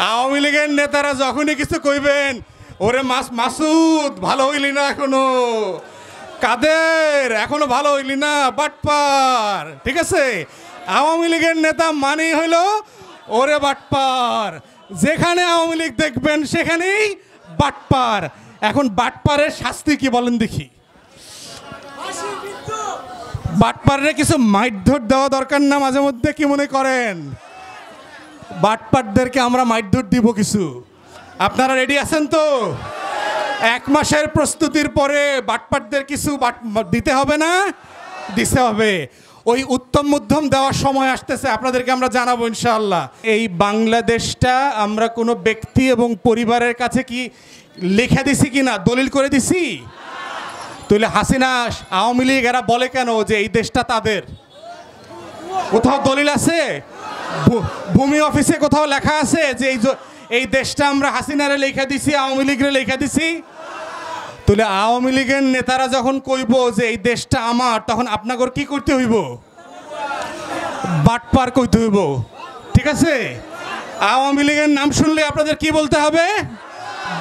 আওয়ামী লীগের নেতারা যখনই কিছু কইবেন, ওরে মাসুদ ভালো হইলি না এখনো, কাদের এখনো ভালো হইলি না, বাটপার। ঠিক আছে, আওয়ামী লীগের নেতা মানেই হইল ওরে বাটপার। যেখানে আওয়ামী লীগ দেখবেন সেখানেই বাটপার। এখন বাটপারের শাস্তি কি বলেন দেখি? বাটপারে কিছু মাইরধর দেওয়া দরকার না মাঝে মধ্যে, কি মনে করেন? বাটপারদেরকে আমরা মাইরধর দিব কিছু। আপনারা রেডি আছেন তো? 1 মাসের প্রস্তুতির পরে বাটপারদের কিছু দিতে হবে না? দিতে হবে। ওই উত্তম মধ্যম দেওয়ার সময় আসতেছে, আপনাদেরকে আমরা জানাবো ইনশাআল্লাহ। এই বাংলাদেশটা আমরা কোনো ব্যক্তি এবং পরিবারের কাছে কি লিখে দিছি কি না, দলিল করে দিছি? তাহলে হাসিনা, আওয়ামী লীগ এরা বলে কেন যে এই দেশটা তাদের? কোথাও দলিল আছে? ভূমি অফিসে কোথাও লেখা আছে যে এই দেশটা আমরা হাসিনারে লেখা দিছি, আওয়ামী লীগরে লেখা দিছি? তাহলে আওয়ামী লীগের নেতারা যখন কইব যে এই দেশটা আমার, তখন আপনাকে কি করতে হইব? বাটপার কইতে হইব। ঠিক আছে, আওয়ামী লীগের নাম শুনলে আপনাদের কি বলতে হবে?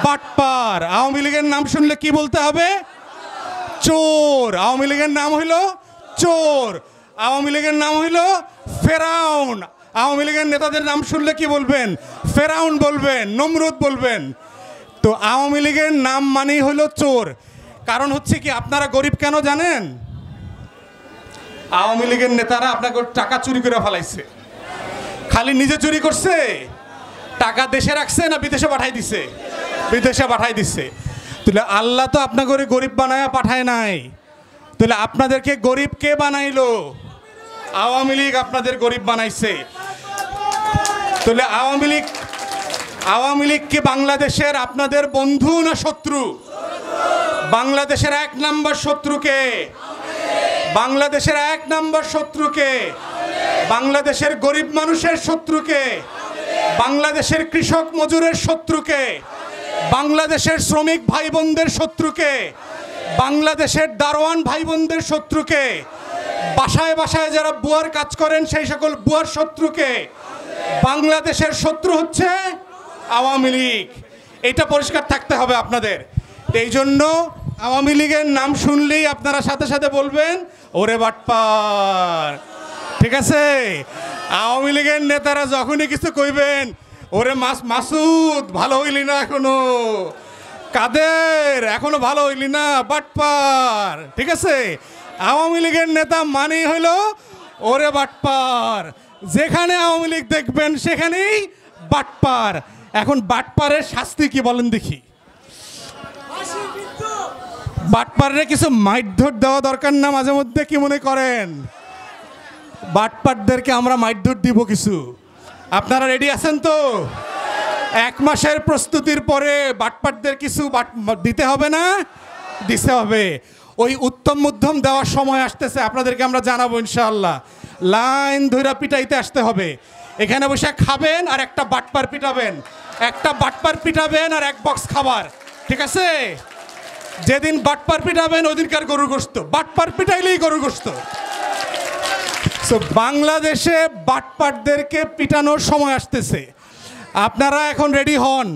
বাটপার। আওয়ামী লীগের নাম শুনলে কি বলতে হবে? চোর। আওয়ামী লীগের নাম হইল চোর। আওয়ামী লীগের নাম হইল ফেরাউন। আওয়ামী লীগের নেতাদের নাম শুনলে কি বলবেন? ফেরাউন বলবেন, নমরুদ বলবেন। তো আওয়ামী লীগের নাম মানেই হলো চোর। কারণ হচ্ছে কি, আপনারা গরিব কেন জানেন? আওয়ামী লীগের নেতারা আপনাকে টাকা চুরি করে ফেলাইছে। খালি নিজে চুরি করছে? টাকা দেশে রাখছে না বিদেশে পাঠাই দিছে? বিদেশে পাঠাই দিছে। তাহলে আল্লাহ তো আপনাকে গরিব বানায় পাঠায় নাই। তাহলে আপনাদেরকে গরিব কে বানাইলো? আওয়ামী লীগ আপনাদের গরিব বানাইছে। তাহলে আওয়ামী লীগ কি বাংলাদেশের আপনাদের বন্ধু না শত্রু? বাংলাদেশের 1 নম্বর শত্রুকে? বাংলাদেশের 1 নম্বর শত্রুকে? বাংলাদেশের গরিব মানুষের শত্রুকে? বাংলাদেশের কৃষক মজুরের শত্রুকে? বাংলাদেশের শ্রমিক ভাই বোনদের শত্রুকে? বাংলাদেশের দারোয়ান ভাই বোনদের শত্রুকে? বাসায় বাসায় যারা বুয়ার কাজ করেন সেই সকল বুয়ার শত্রুকে? বাংলাদেশের শত্রু হচ্ছে আওয়ামী লীগ। এটা পরিষ্কার থাকতে হবে আপনাদের। এই জন্য আওয়ামী লীগের নাম শুনলেই আপনারা সাথে সাথে বলবেন ওরে বাটপার। ঠিক আছে, আওয়ামী লীগের নেতারা যখনই কিছু কইবেন, ওরে মাসুদ ভালো হইলি না এখনো, কাদের এখনো ভালো হইলি না, বাটপার। ঠিক আছে, আওয়ামী লীগের নেতা মানেই হইল ওরে বাটপার। যেখানে আওয়ামী লীগ দেখবেন সেখানেই বাটপার। এখন বাটপারের শাস্তি কি বলেন দেখি? বাটপারে কিছু মাইরধর দেওয়া দরকার না মাঝে মধ্যে, কি মনে করেন? বাটপারদেরকে আমরা মাইরধর দিব কিছু। আপনারা রেডি আছেন তো? 1 মাসের প্রস্তুতির পরে বাটপারদের কিছু দিতে হবে না? দিতে হবে। ওই উত্তম মধ্যম দেওয়ার সময় আসতেছে, আপনাদেরকে আমরা জানাবো ইনশাআল্লাহ। লাইন ধরে পিটাইতে আসতে হবে। এখানে বসে খাবেন আর একটা বাটপার পিটাবেন, একটা বাটপার পিটাবেন আর 1 বক্স খাবার। ঠিক আছে, যেদিন বাটপার পিটাবেন ওই দিনকার গরুর গোশত, বাটপার পিটাইলেই গরুর গোশত। তো বাংলাদেশে বাটপারদেরকে পিটানোর সময় আসতেছে। আপনারা এখন রেডি হন।